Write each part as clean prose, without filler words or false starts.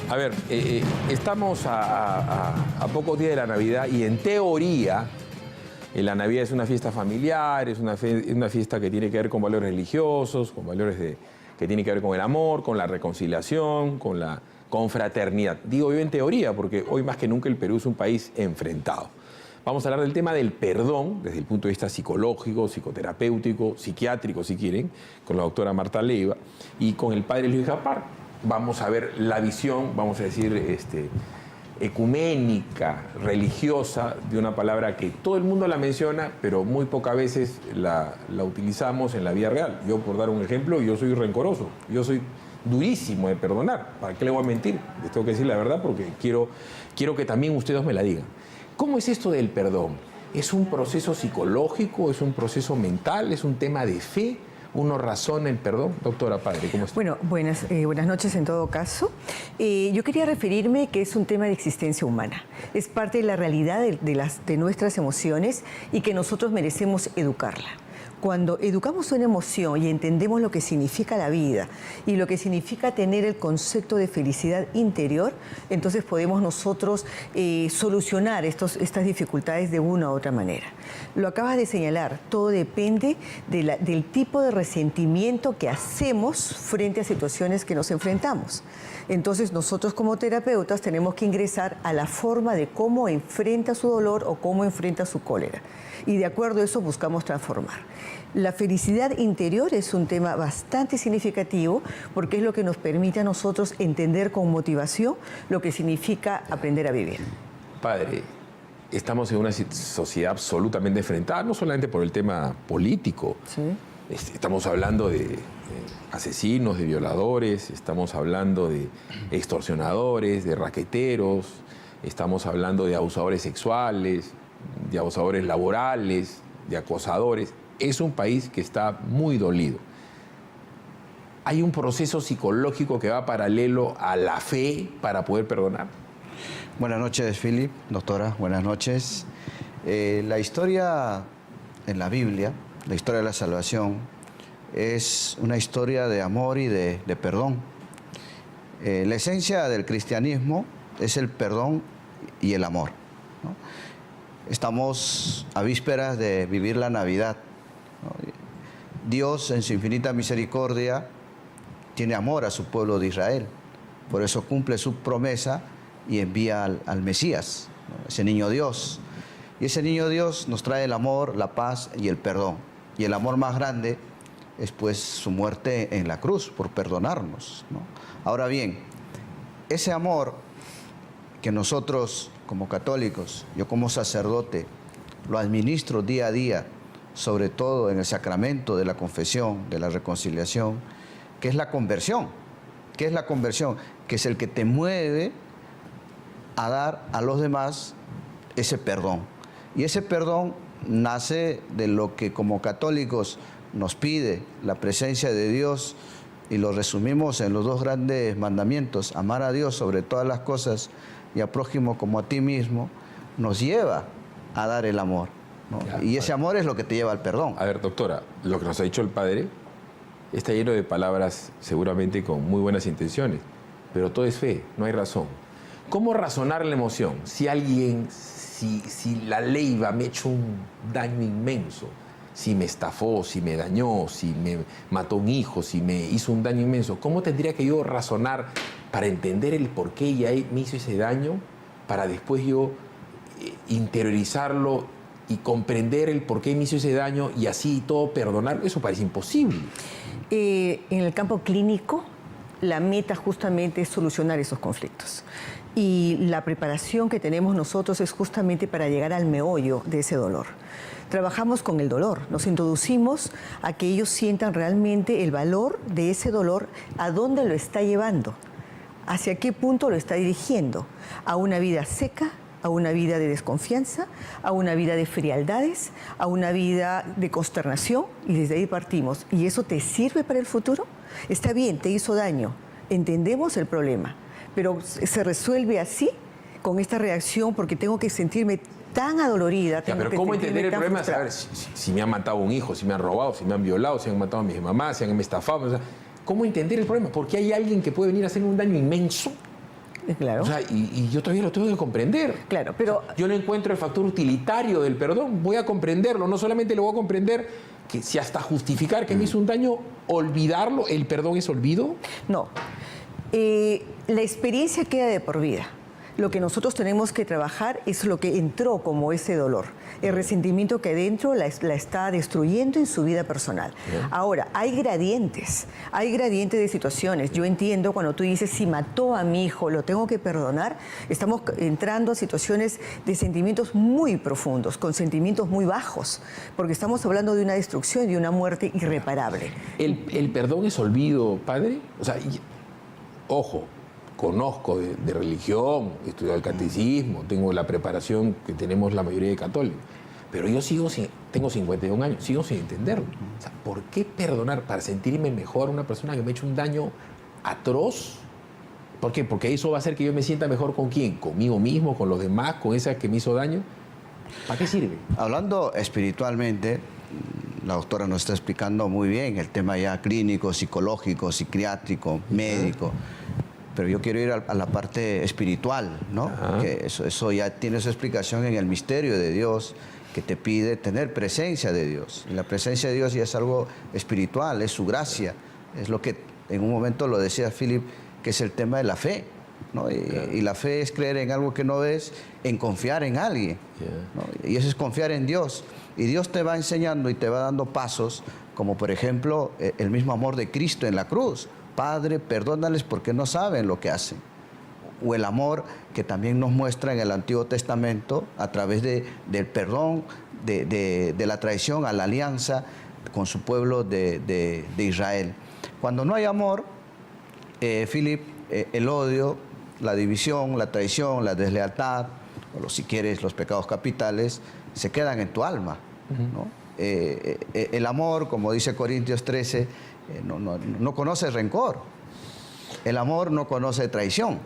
A ver, estamos a pocos días de la Navidad y en teoría la Navidad es una fiesta familiar, es una fiesta que tiene que ver con valores religiosos, con valores que tiene que ver con el amor, con la reconciliación, con la confraternidad. Digo yo en teoría porque hoy más que nunca el Perú es un país enfrentado. Vamos a hablar del tema del perdón desde el punto de vista psicológico, psicoterapéutico, psiquiátrico si quieren, con la doctora Marta Leiva y con el padre Luis Gaspar. Vamos a ver la visión, vamos a decir, ecuménica, religiosa, de una palabra que todo el mundo la menciona, pero muy pocas veces la utilizamos en la vida real. Yo, por dar un ejemplo, yo soy rencoroso, yo soy durísimo de perdonar. ¿Para qué le voy a mentir? Les tengo que decir la verdad porque quiero que también ustedes me la digan. ¿Cómo es esto del perdón? ¿Es un proceso psicológico? ¿Es un proceso mental? ¿Es un tema de fe? ¿Uno razona el perdón? Doctora Padre, ¿cómo está? Bueno, buenas noches en todo caso. Yo quería referirme que es un tema de existencia humana. Es parte de la realidad de nuestras emociones y que nosotros merecemos educarla. Cuando educamos una emoción y entendemos lo que significa la vida y lo que significa tener el concepto de felicidad interior, entonces podemos nosotros solucionar estas dificultades de una u otra manera. Lo acabas de señalar, todo depende del tipo de resentimiento que hacemos frente a situaciones que nos enfrentamos. Entonces nosotros como terapeutas tenemos que ingresar a la forma de cómo enfrenta su dolor o cómo enfrenta su cólera. Y de acuerdo a eso buscamos transformar. La felicidad interior es un tema bastante significativo porque es lo que nos permite a nosotros entender con motivación lo que significa aprender a vivir. Padre, estamos en una sociedad absolutamente enfrentada, no solamente por el tema político. ¿Sí? Estamos hablando de asesinos, de violadores, estamos hablando de extorsionadores, de raqueteros, estamos hablando de abusadores sexuales, de abusadores laborales, de acosadores. Es un país que está muy dolido. ¿Hay un proceso psicológico que va paralelo a la fe para poder perdonar? Buenas noches, Philip, doctora, buenas noches. La historia en la Biblia, la historia de la salvación, es una historia de amor y de perdón. La esencia del cristianismo es el perdón y el amor, ¿no? Estamos a vísperas de vivir la Navidad, ¿no? Dios, en su infinita misericordia, tiene amor a su pueblo de Israel. Por eso cumple su promesa y envía al Mesías, ¿no? Ese niño Dios. Y ese niño Dios nos trae el amor, la paz y el perdón. Y el amor más grande es pues su muerte en la cruz por perdonarnos, ¿no? Ahora bien, ese amor que nosotros como católicos, yo como sacerdote, lo administro día a día, sobre todo en el sacramento de la confesión, de la reconciliación, que es la conversión. ¿Qué es la conversión? Que es el que te mueve a dar a los demás ese perdón. Y ese perdón nace de lo que como católicos nos pide la presencia de Dios, y lo resumimos en los dos grandes mandamientos: amar a Dios sobre todas las cosas y a prójimo como a ti mismo. Nos lleva a dar el amor, ¿no? Claro, y ese amor es lo que te lleva al perdón. A ver, doctora, lo que nos ha dicho el padre está lleno de palabras seguramente con muy buenas intenciones, pero todo es fe, no hay razón. ¿Cómo razonar la emoción? Si la Leiva me ha hecho un daño inmenso, si me estafó, si me dañó, si me mató un hijo, si me hizo un daño inmenso, ¿cómo tendría que yo razonar para entender el por qué ella me hizo ese daño, para después yo interiorizarlo y comprender el por qué me hizo ese daño y así todo perdonar? Eso parece imposible. En el campo clínico, la meta justamente es solucionar esos conflictos. Y la preparación que tenemos nosotros es justamente para llegar al meollo de ese dolor. Trabajamos con el dolor, nos introducimos a que ellos sientan realmente el valor de ese dolor, a dónde lo está llevando, hacia qué punto lo está dirigiendo, a una vida seca, a una vida de desconfianza, a una vida de frialdades, a una vida de consternación, y desde ahí partimos. ¿Y eso te sirve para el futuro? Está bien, te hizo daño, entendemos el problema, pero se resuelve así, con esta reacción, porque tengo que sentirme tan adolorida. Pero ¿cómo entender el problema? Saber si me han matado un hijo, si me han robado, si me han violado, si han matado a mi mamá, si han estafado. O sea, ¿cómo entender el problema? Porque hay alguien que puede venir a hacer un daño inmenso Claro. O sea, y yo todavía lo tengo que comprender. Claro, pero... O sea, yo no encuentro el factor utilitario del perdón. Voy a comprenderlo. No solamente lo voy a comprender, que si hasta justificar que me hizo un daño, olvidarlo, ¿el perdón es olvido? No. La experiencia queda de por vida. Lo que nosotros tenemos que trabajar es lo que entró como ese dolor, el resentimiento que dentro la está destruyendo en su vida personal. Ahora, hay gradientes de situaciones. Yo entiendo cuando tú dices, si mató a mi hijo, lo tengo que perdonar, estamos entrando a situaciones de sentimientos muy profundos, con sentimientos muy bajos, porque estamos hablando de una destrucción y de una muerte irreparable. ¿El perdón es olvido, padre? O sea, ojo, conozco de religión, he estudiado el catecismo, tengo la preparación que tenemos la mayoría de católicos, pero yo tengo 51 años, sigo sin entenderlo. O sea, ¿por qué perdonar para sentirme mejor a una persona que me ha hecho un daño atroz? ¿Por qué? Porque eso va a hacer que yo me sienta mejor ¿con quién? ¿Conmigo mismo, con los demás, con esa que me hizo daño? ¿Para qué sirve? Hablando espiritualmente, la doctora nos está explicando muy bien el tema ya clínico, psicológico, psiquiátrico, médico. Pero yo quiero ir a la parte espiritual, ¿no? Que eso ya tiene su explicación en el misterio de Dios, que te pide tener presencia de Dios. Y la presencia de Dios ya es algo espiritual, es su gracia. Es lo que en un momento lo decía Philip, que es el tema de la fe, ¿no? Y la fe es creer en algo que no ves, en confiar en alguien, ¿no? Y eso es confiar en Dios. Y Dios te va enseñando y te va dando pasos, como por ejemplo el mismo amor de Cristo en la cruz. Padre, perdónales porque no saben lo que hacen. O el amor que también nos muestra en el Antiguo Testamento a través del perdón, de la traición a la alianza con su pueblo de Israel. Cuando no hay amor, Philip, el odio, la división, la traición, la deslealtad, o si quieres los pecados capitales, se quedan en tu alma, ¿no? El amor, como dice Corintios 13, no conoce rencor. El amor no conoce traición.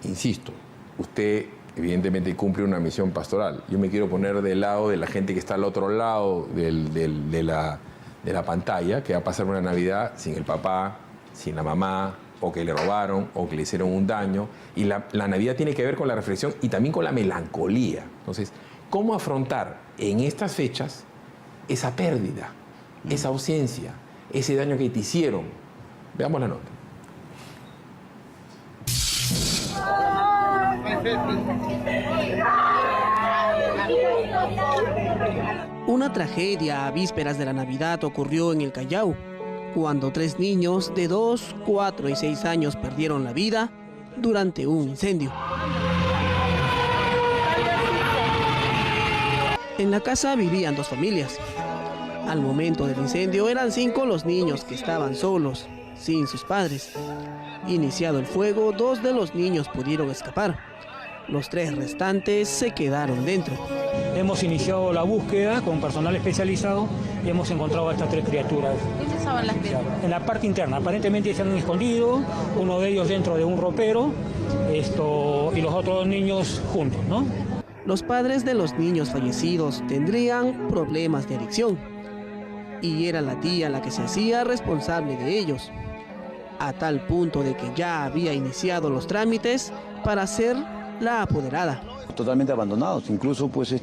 Insisto, usted evidentemente cumple una misión pastoral. Yo me quiero poner del lado de la gente que está al otro lado de la pantalla, que va a pasar una Navidad sin el papá, sin la mamá, o que le robaron, o que le hicieron un daño. Y la Navidad tiene que ver con la reflexión y también con la melancolía. Entonces, ¿cómo afrontar en estas fechas esa pérdida, esa ausencia, ese daño que te hicieron? Veamos la nota. Una tragedia a vísperas de la Navidad ocurrió en el Callao, cuando 3 niños de 2, 4 y 6 años perdieron la vida durante un incendio. En la casa vivían 2 familias. Al momento del incendio eran 5 los niños que estaban solos, sin sus padres. Iniciado el fuego, 2 de los niños pudieron escapar. Los 3 restantes se quedaron dentro. Hemos iniciado la búsqueda con personal especializado y hemos encontrado a estas 3 criaturas. ¿Dónde estaban las criaturas? En la parte interna. Aparentemente se han escondido, uno de ellos dentro de un ropero, y los otros 2 niños juntos, ¿no? Los padres de los niños fallecidos tendrían problemas de adicción y era la tía la que se hacía responsable de ellos, a tal punto de que ya había iniciado los trámites para ser la apoderada. Totalmente abandonados, incluso pues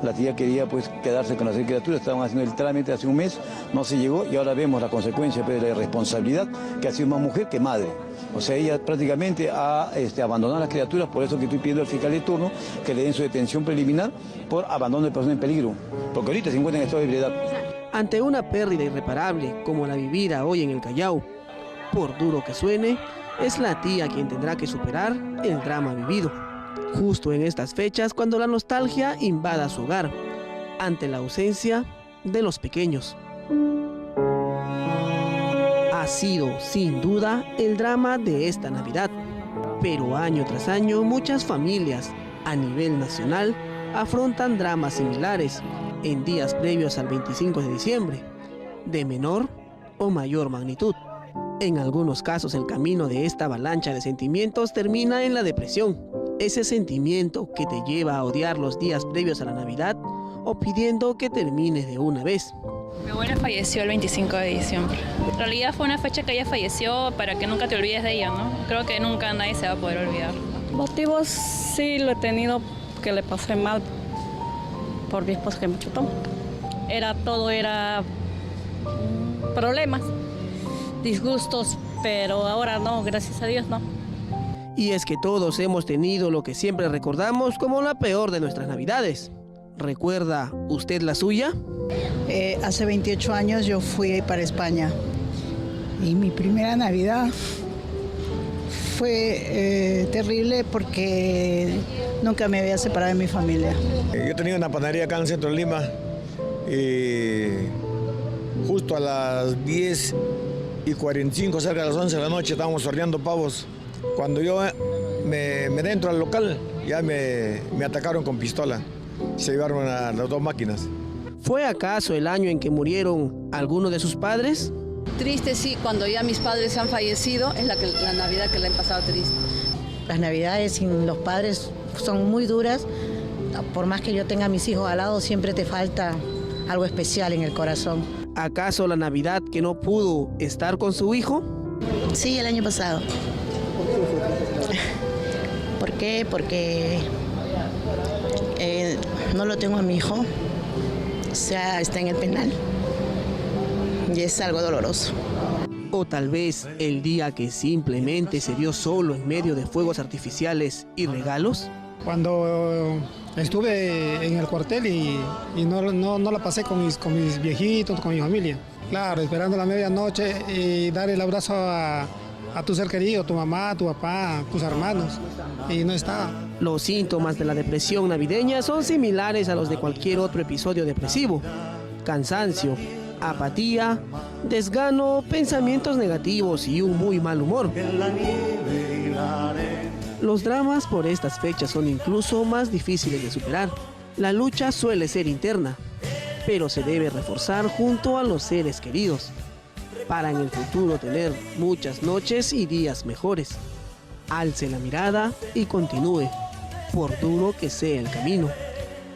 la tía quería pues quedarse con las 6 criaturas, estaban haciendo el trámite hace un mes, no se llegó y ahora vemos la consecuencia pues, de la irresponsabilidad que ha sido más mujer que madre. O sea, ella prácticamente ha abandonado a las criaturas, por eso que estoy pidiendo al fiscal de turno que le den su detención preliminar por abandono de persona en peligro, porque ahorita se encuentra en estado de ebriedad. Ante una pérdida irreparable como la vivida hoy en el Callao, por duro que suene, es la tía quien tendrá que superar el drama vivido. Justo en estas fechas cuando la nostalgia invada su hogar, ante la ausencia de los pequeños. Ha sido, sin duda, el drama de esta Navidad, pero año tras año muchas familias, a nivel nacional, afrontan dramas similares en días previos al 25 de diciembre, de menor o mayor magnitud. En algunos casos el camino de esta avalancha de sentimientos termina en la depresión, ese sentimiento que te lleva a odiar los días previos a la Navidad o pidiendo que termine de una vez. Mi abuela falleció el 25 de diciembre. En realidad fue una fecha que ella falleció para que nunca te olvides de ella, ¿no? Creo que nunca nadie se va a poder olvidar. Motivos sí lo he tenido, que le pasé mal por mi esposo que me chutó. Todo era problemas, disgustos, pero ahora no, gracias a Dios no. Y es que todos hemos tenido lo que siempre recordamos como la peor de nuestras Navidades. ¿Recuerda usted la suya? Hace 28 años yo fui para España y mi primera Navidad fue terrible porque nunca me había separado de mi familia. Yo tenía una panadería acá en el centro de Lima y justo a las 10:45, cerca de las 11 de la noche, estábamos horneando pavos. Cuando yo me entro al local, ya me atacaron con pistola. Se llevaron a las 2 máquinas. ¿Fue acaso el año en que murieron algunos de sus padres? Triste, sí, cuando ya mis padres han fallecido, es la Navidad que la han pasado triste. Las Navidades sin los padres son muy duras. Por más que yo tenga a mis hijos al lado, siempre te falta algo especial en el corazón. ¿Acaso la Navidad que no pudo estar con su hijo? Sí, el año pasado. ¿Por qué? Porque no lo tengo a mi hijo, o sea, está en el penal y es algo doloroso. O tal vez el día que simplemente se vio solo en medio de fuegos artificiales y regalos. Cuando estuve en el cuartel y no la pasé con mis viejitos, con mi familia. Claro, esperando la medianoche y dar el abrazo a tu ser querido, tu mamá, tu papá, tus hermanos, y no estaba. Los síntomas de la depresión navideña son similares a los de cualquier otro episodio depresivo. Cansancio, apatía, desgano, pensamientos negativos y un muy mal humor. Los dramas por estas fechas son incluso más difíciles de superar. La lucha suele ser interna, pero se debe reforzar junto a los seres queridos, para en el futuro tener muchas noches y días mejores. Alce la mirada y continúe, por duro que sea el camino,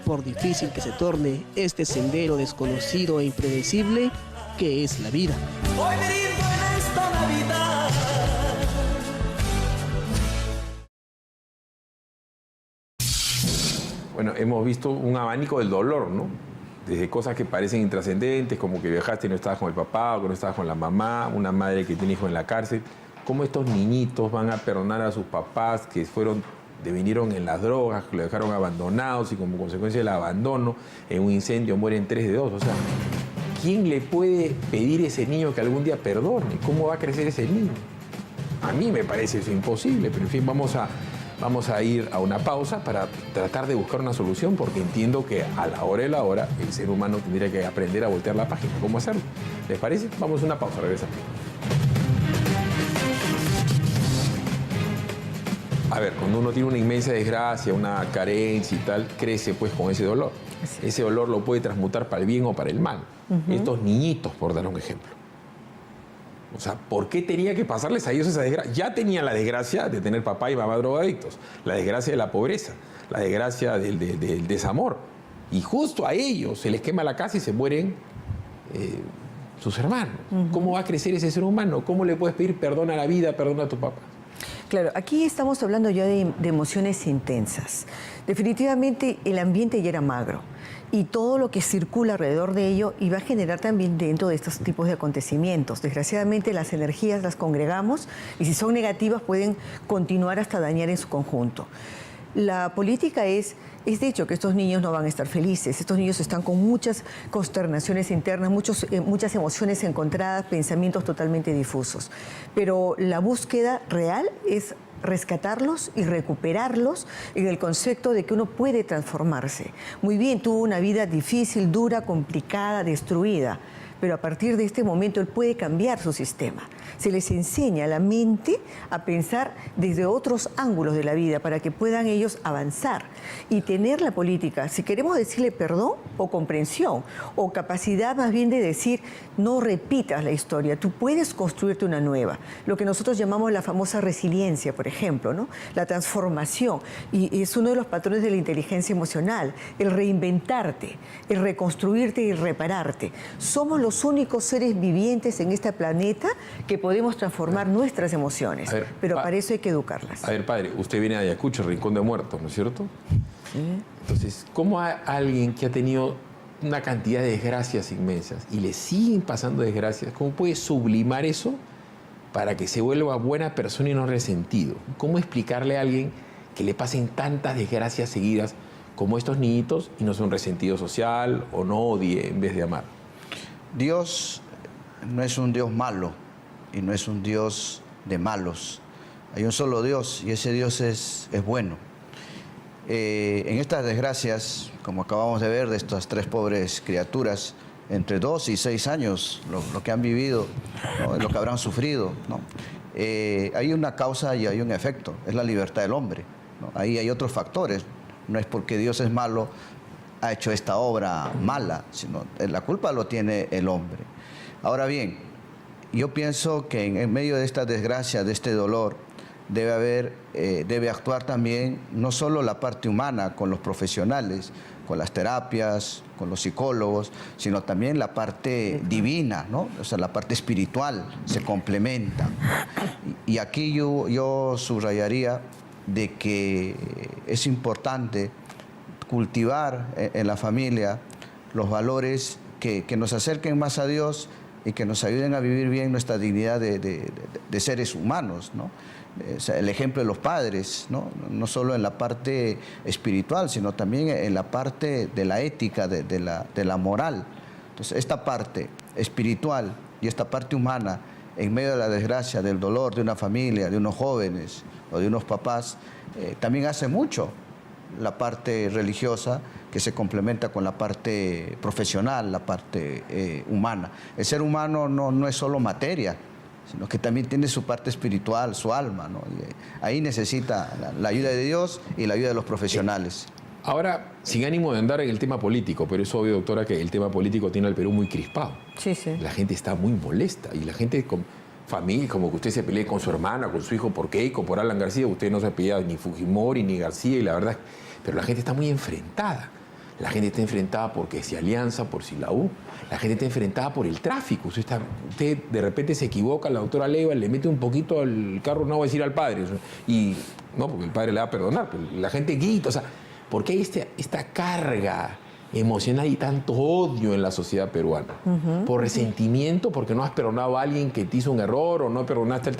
por difícil que se torne este sendero desconocido e impredecible que es la vida. Hoy brindo en esta Navidad. Bueno, hemos visto un abanico del dolor, ¿no? Desde cosas que parecen intrascendentes, como que viajaste y no estabas con el papá o que no estabas con la mamá, una madre que tiene hijos en la cárcel. ¿Cómo estos niñitos van a perdonar a sus papás que vinieron en las drogas, que lo dejaron abandonados y como consecuencia del abandono, en un incendio mueren 3 de 2? O sea, ¿quién le puede pedir a ese niño que algún día perdone? ¿Cómo va a crecer ese niño? A mí me parece eso imposible, pero en fin, vamos a ir a una pausa para tratar de buscar una solución, porque entiendo que a la hora de la hora el ser humano tendría que aprender a voltear la página. ¿Cómo hacerlo? ¿Les parece? Vamos a una pausa, regresamos. A ver, cuando uno tiene una inmensa desgracia, una carencia y tal, crece pues con ese dolor. Ese dolor lo puede transmutar para el bien o para el mal. Estos niñitos, por dar un ejemplo. O sea, ¿por qué tenía que pasarles a ellos esa desgracia? Ya tenían la desgracia de tener papá y mamá drogadictos, la desgracia de la pobreza, la desgracia del desamor. Y justo a ellos se les quema la casa y se mueren sus hermanos. ¿Cómo va a crecer ese ser humano? ¿Cómo le puedes pedir perdón a la vida, perdón a tu papá? Claro, aquí estamos hablando ya de emociones intensas. Definitivamente el ambiente ya era magro y todo lo que circula alrededor de ello iba a generar también dentro de estos tipos de acontecimientos. Desgraciadamente las energías las congregamos y si son negativas pueden continuar hasta dañar en su conjunto. La política es de hecho que estos niños no van a estar felices. Estos niños están con muchas consternaciones internas, muchas emociones encontradas, pensamientos totalmente difusos. Pero la búsqueda real es rescatarlos y recuperarlos en el concepto de que uno puede transformarse. Muy bien, tuvo una vida difícil, dura, complicada, destruida, pero a partir de este momento él puede cambiar su sistema. Se les enseña a la mente a pensar desde otros ángulos de la vida para que puedan ellos avanzar y tener la política, si queremos decirle perdón o comprensión o capacidad más bien de decir no repitas la historia, tú puedes construirte una nueva, lo que nosotros llamamos la famosa resiliencia, por ejemplo, ¿no? La transformación, y es uno de los patrones de la inteligencia emocional, el reinventarte, el reconstruirte y repararte. Somos los únicos seres vivientes en este planeta que podemos transformar nuestras emociones, pero para eso hay que educarlas. A ver, padre, usted viene de Ayacucho, Rincón de Muertos, ¿no es cierto? Sí. Entonces, ¿cómo a alguien que ha tenido una cantidad de desgracias inmensas y le siguen pasando desgracias, cómo puede sublimar eso para que se vuelva buena persona y no resentido? ¿Cómo explicarle a alguien que le pasen tantas desgracias seguidas como estos niñitos y no sea un resentido social o no odie en vez de amar? Dios no es un Dios malo y no es un Dios de malos. Hay un solo Dios y ese Dios es bueno. En estas desgracias, como acabamos de ver de estas 3 pobres criaturas, entre 2 y 6 años, lo que han vivido, ¿no? Lo que habrán sufrido, ¿no? Hay una causa y hay un efecto, es la libertad del hombre, ¿no? Ahí hay otros factores, no es porque Dios es malo, ha hecho esta obra mala, sino la culpa lo tiene el hombre. Ahora bien, yo pienso que en medio de esta desgracia, de este dolor, debe actuar también no solo la parte humana con los profesionales, con las terapias, con los psicólogos, sino también la parte divina, ¿no? O sea, la parte espiritual se complementa. Y aquí yo subrayaría de que es importante cultivar en la familia los valores que nos acerquen más a Dios y que nos ayuden a vivir bien nuestra dignidad de seres humanos, ¿no? O sea, el ejemplo de los padres, ¿no? No solo en la parte espiritual, sino también en la parte de la ética, de la moral. Entonces, esta parte espiritual y esta parte humana, en medio de la desgracia, del dolor de una familia, de unos jóvenes o de unos papás, también hace mucho la parte religiosa que se complementa con la parte profesional, la parte humana. El ser humano no es solo materia, sino que también tiene su parte espiritual, su alma, ¿no? Y ahí necesita la ayuda de Dios y la ayuda de los profesionales. Ahora, sin ánimo de andar en el tema político, pero es obvio, doctora, que el tema político tiene al Perú muy crispado. Sí, sí. La gente está muy molesta y la gente con familia, como que usted se pelee con su hermana, con su hijo por Keiko, por Alan García, usted no se pelea ni Fujimori ni García, y la verdad, pero la gente está muy enfrentada. La gente está enfrentada porque si Alianza, por si la U. La gente está enfrentada por el tráfico. Usted de repente se equivoca, la doctora Leiva le mete un poquito al carro, no va a decir al padre. Y no, porque el padre le va a perdonar. Pero la gente grita. O sea, ¿por qué hay esta carga emocional y tanto odio en la sociedad peruana? Por resentimiento, porque no has perdonado a alguien que te hizo un error o no perdonaste al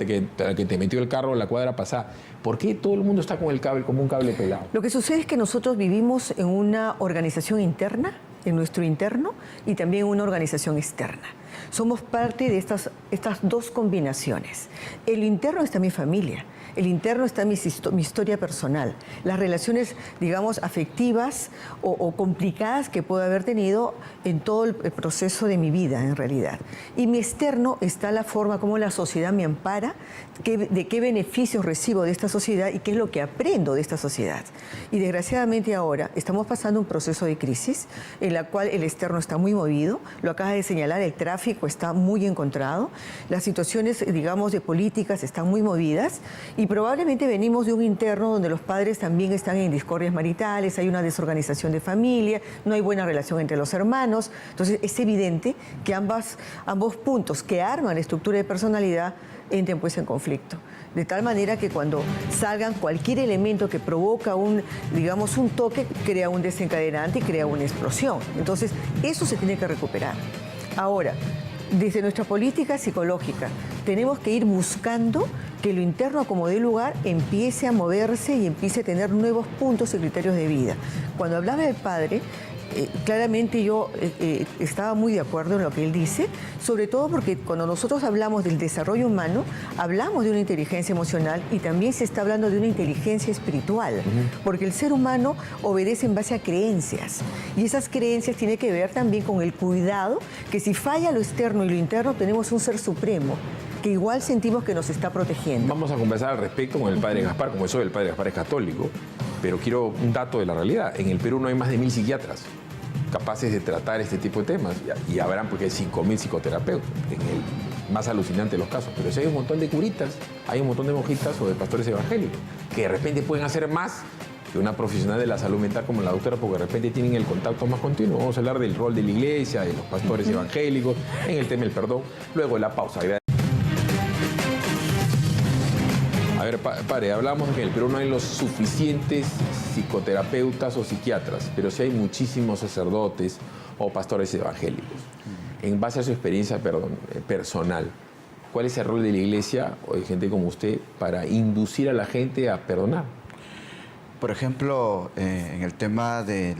que te metió el carro en la cuadra pasada. ¿Por qué todo el mundo está con el cable, como un cable pelado? Lo que sucede es que nosotros vivimos en una organización interna, en nuestro interno, y también una organización externa. Somos parte de estas 2 combinaciones. En lo interno está mi familia. El interno está mi historia personal, las relaciones, digamos, afectivas o complicadas que puedo haber tenido en todo el proceso de mi vida, en realidad. Y mi externo está la forma como la sociedad me ampara, de qué beneficios recibo de esta sociedad y qué es lo que aprendo de esta sociedad. Y desgraciadamente ahora estamos pasando un proceso de crisis en la cual el externo está muy movido, lo acabas de señalar, el tráfico está muy encontrado, las situaciones, digamos, de políticas están muy movidas y probablemente venimos de un interno donde los padres también están en discordias maritales, hay una desorganización de familia, no hay buena relación entre los hermanos. Entonces es evidente que ambos puntos que arman la estructura de personalidad entren pues en conflicto. De tal manera que cuando salgan cualquier elemento que provoca un toque, crea un desencadenante y crea una explosión. Entonces eso se tiene que recuperar. Ahora, desde nuestra política psicológica, tenemos que ir buscando que lo interno, como dé lugar, empiece a moverse y empiece a tener nuevos puntos y criterios de vida. Cuando hablaba del padre, claramente yo estaba muy de acuerdo en lo que él dice, sobre todo porque cuando nosotros hablamos del desarrollo humano, hablamos de una inteligencia emocional y también se está hablando de una inteligencia espiritual, porque el ser humano obedece en base a creencias y esas creencias tienen que ver también con el cuidado que si falla lo externo y lo interno tenemos un ser supremo que igual sentimos que nos está protegiendo. Vamos a conversar al respecto con el padre Gaspar, como eso el padre Gaspar es católico, pero quiero un dato de la realidad. En el Perú no hay más de 1000 psiquiatras capaces de tratar este tipo de temas y habrán porque hay 5000 psicoterapeutas, en el más alucinante de los casos, pero si hay un montón de curitas, hay un montón de monjitas o de pastores evangélicos que de repente pueden hacer más que una profesional de la salud mental como la doctora, porque de repente tienen el contacto más continuo. Vamos a hablar del rol de la iglesia, de los pastores evangélicos, en el tema del perdón, luego de la pausa. A ver, padre, hablamos de que en el Perú no hay los suficientes psicoterapeutas o psiquiatras, pero sí hay muchísimos sacerdotes o pastores evangélicos. En base a su experiencia personal, ¿cuál es el rol de la iglesia o de gente como usted para inducir a la gente a perdonar? Por ejemplo, en el tema del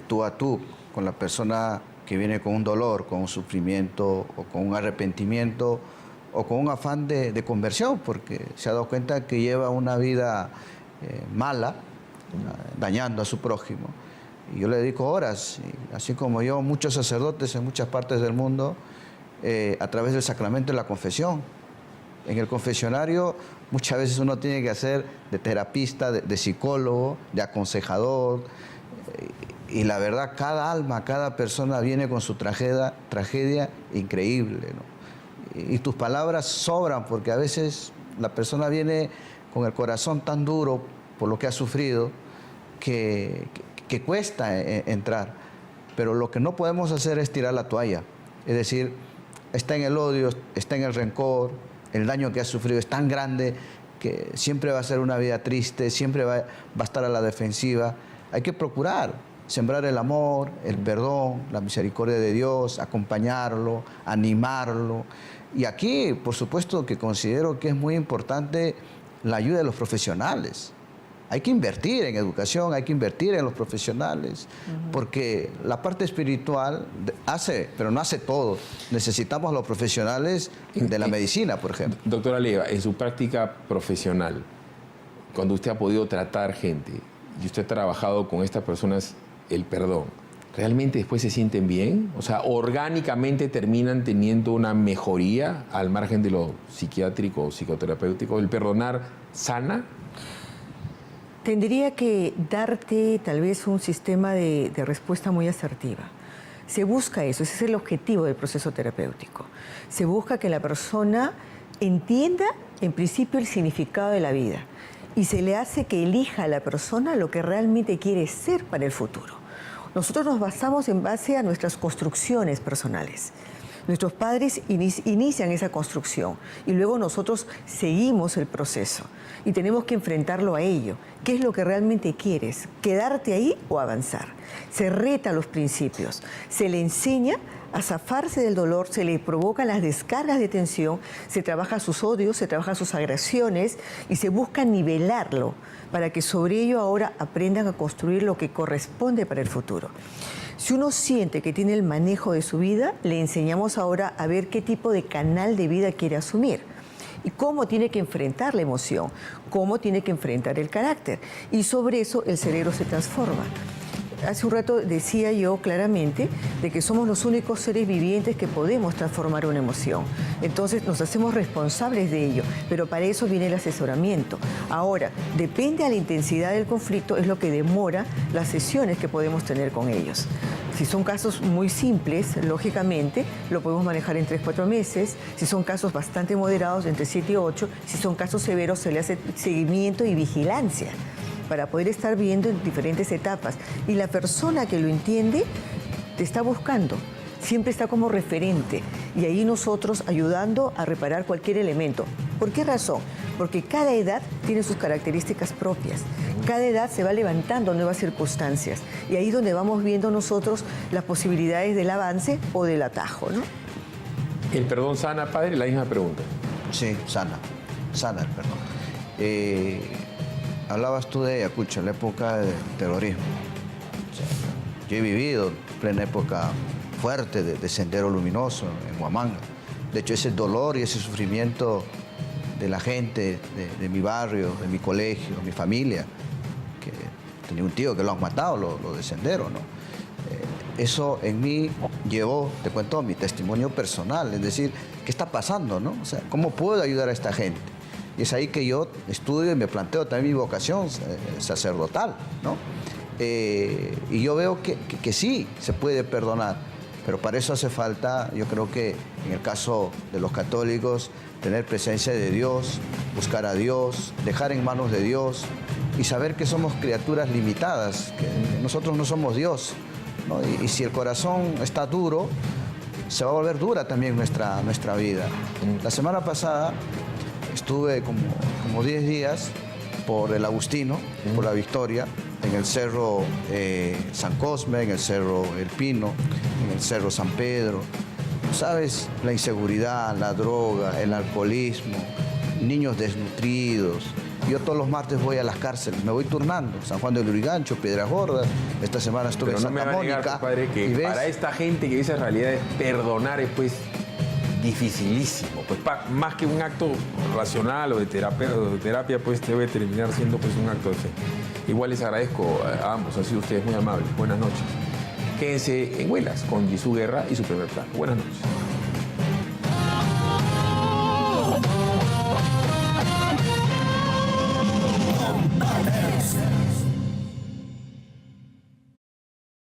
tú a tú, con la persona que viene con un dolor, con un sufrimiento o con un arrepentimiento o con un afán de conversión, porque se ha dado cuenta que lleva una vida mala, dañando a su prójimo. Y yo le dedico horas, así como yo, muchos sacerdotes en muchas partes del mundo, a través del sacramento de la confesión. En el confesionario muchas veces uno tiene que hacer de terapista, de psicólogo, de aconsejador, y la verdad cada alma, cada persona viene con su tragedia increíble, ¿no? Y tus palabras sobran porque a veces la persona viene con el corazón tan duro por lo que ha sufrido que cuesta entrar. Pero lo que no podemos hacer es tirar la toalla. Es decir, está en el odio, está en el rencor, el daño que ha sufrido es tan grande que siempre va a ser una vida triste, siempre va a estar a la defensiva. Hay que procurar sembrar el amor, el perdón, la misericordia de Dios, acompañarlo, animarlo. Y aquí, por supuesto, que considero que es muy importante la ayuda de los profesionales. Hay que invertir en educación, hay que invertir en los profesionales, porque la parte espiritual hace, pero no hace todo. Necesitamos a los profesionales de la medicina, por ejemplo. Doctora Leiva, en su práctica profesional, cuando usted ha podido tratar gente y usted ha trabajado con estas personas el perdón, ¿realmente después se sienten bien? O sea, ¿orgánicamente terminan teniendo una mejoría al margen de lo psiquiátrico o psicoterapéutico? ¿El perdonar sana? Tendría que darte tal vez un sistema de respuesta muy asertiva. Se busca eso, ese es el objetivo del proceso terapéutico. Se busca que la persona entienda en principio el significado de la vida y se le hace que elija a la persona lo que realmente quiere ser para el futuro. Nosotros nos basamos en base a nuestras construcciones personales. Nuestros padres inician esa construcción y luego nosotros seguimos el proceso y tenemos que enfrentarlo a ello. ¿Qué es lo que realmente quieres? ¿Quedarte ahí o avanzar? Se reta los principios, se le enseña a zafarse del dolor, se le provocan las descargas de tensión, se trabaja sus odios, se trabaja sus agresiones y se busca nivelarlo para que sobre ello ahora aprendan a construir lo que corresponde para el futuro. Si uno siente que tiene el manejo de su vida, le enseñamos ahora a ver qué tipo de canal de vida quiere asumir y cómo tiene que enfrentar la emoción, cómo tiene que enfrentar el carácter. Y sobre eso el cerebro se transforma. Hace un rato decía yo claramente de que somos los únicos seres vivientes que podemos transformar una emoción. Entonces nos hacemos responsables de ello, pero para eso viene el asesoramiento. Ahora, depende de la intensidad del conflicto, es lo que demora las sesiones que podemos tener con ellos. Si son casos muy simples, lógicamente, lo podemos manejar en 3-4 meses. Si son casos bastante moderados, entre 7 y 8. Si son casos severos, se le hace seguimiento y vigilancia para poder estar viendo en diferentes etapas. Y la persona que lo entiende te está buscando, siempre está como referente. Y ahí nosotros ayudando a reparar cualquier elemento. ¿Por qué razón? Porque cada edad tiene sus características propias. Cada edad se va levantando nuevas circunstancias. Y ahí es donde vamos viendo nosotros las posibilidades del avance o del atajo, ¿no? ¿El perdón sana, padre? La misma pregunta. Sí, sana el perdón. Hablabas tú de Ayacucho, la época del terrorismo. O sea, Yo he vivido en plena época fuerte de Sendero Luminoso en Huamanga. De hecho, ese dolor y ese sufrimiento de la gente, de mi barrio, de mi colegio, de mi familia, que tenía un tío que lo han matado, lo de Sendero, ¿no? Eso en mí llevó, te cuento, mi testimonio personal, es decir, ¿qué está pasando, no? O sea, ¿cómo puedo ayudar a esta gente? Y es ahí que yo estudio y me planteo también mi vocación sacerdotal, ¿no? Y yo veo que sí, se puede perdonar, pero para eso hace falta, yo creo que en el caso de los católicos, tener presencia de Dios, buscar a Dios, dejar en manos de Dios y saber que somos criaturas limitadas, que nosotros no somos Dios, ¿no? Y si el corazón está duro, se va a volver dura también nuestra vida. La semana pasada estuve como 10 días por el Agustino, por la Victoria, en el Cerro San Cosme, en el Cerro El Pino, en el Cerro San Pedro. ¿Sabes? La inseguridad, la droga, el alcoholismo, niños desnutridos. Yo todos los martes voy a las cárceles, me voy turnando. San Juan de Lurigancho, Piedras Gordas. Esta semana estuve en Santa Mónica. Negar, padre, que para esta gente que dice realidad perdonar es pues dificilísimo. Pues más que un acto racional o de terapia, pues debe terminar siendo pues un acto de fe. Igual les agradezco a ambos, han sido ustedes muy amables. Buenas noches. Quédense en Huelas con Jesús Guerra y su primer plano. Buenas noches.